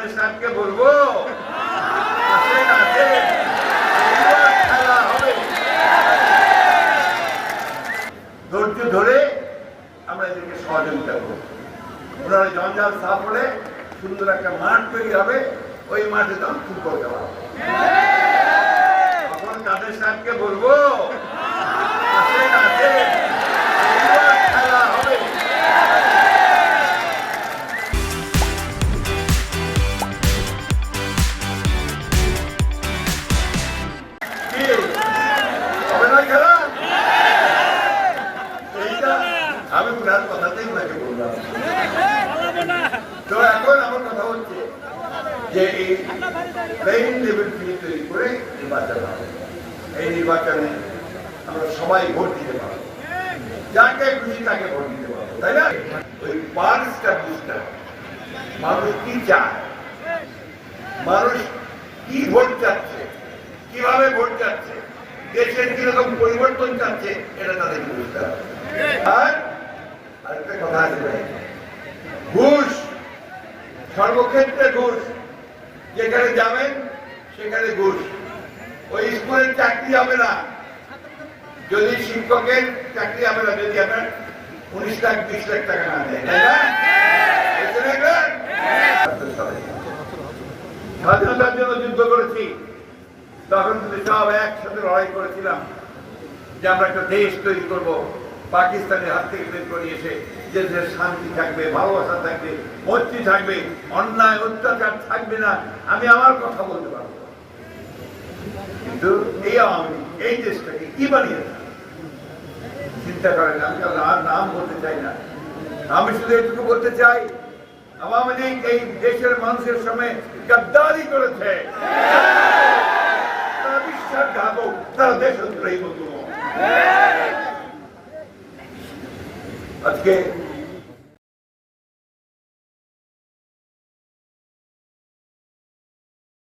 কাদের সাহেবকে বলবো খেলা হবে, ধৈর্য ধরে আমরা এদেরকে সহযোগিতা করব। ওনারা জঞ্জাল সাফ হলে সুন্দর একটা মাঠ তৈরি হবে, ওই মাঠে তখন ফুটবল খেলা হবে। তখন কাদের সাহেবকে বলবো খেলা হবে। আমি পুরার কথাতেই ওনাকে বললাম। তো এখন আমার কথা হচ্ছে যে এই প্লেইং লেভেল ফিল্ড তৈরি করে নির্বাচন হবে। এই নির্বাচনে আমরা সবাই ভোট দিতে পারবো, যাকে খুশি তাকে ভোট দিতে পারবো, তাই না? ওই পার্সটা বুঝতে মানুষ কি চায়, মানুষ কি ভোট চাচ্ছে, কিভাবে ভোট চাচ্ছে, দেশের কিরকম পরিবর্তন চাচ্ছে, এটা তাদেরকে বুঝতে হবে। আর আরেকটা কথা আছে, ঘুষ, সর্বক্ষেত্রে ঘুষ, যেখানে যাবেন সেখানে ঘুষ। ওই স্কুলের চাকরি হবে না যদি শিক্ষকের চাকরি হবে না যদি আপনার 19 লাখ 20 লাখ টাকা না দেয়, তাই না? স্বাধীনতার জন্য যুদ্ধ করেছি, তখন কিন্তু সব একসাথে লড়াই করেছিলাম যে আমরা একটা দেশ তৈরি করব, পাকিস্তানের হাত থেকে বের করে এসে যে দেশের শান্তি থাকবে, ভালোবাসা থাকবে, মৈত্রী থাকবে, অন্যায় অত্যাচার থাকবে না। আমি আমার কথা বলতে পারবো, কিন্তু এই আওয়ামী লীগ এই দেশটাকে কি বানিয়েছে চিন্তা করেন। আমি আর নাম বলতে চাই না, আমি শুধু এটুকু বলতে চাই, আওয়ামী লীগ এই দেশের মানুষের সঙ্গে গাদ্দারি করেছে। তারা বিশ্বাসঘাতক, তারা দেশদ্রোহী বন্ধু। আজকে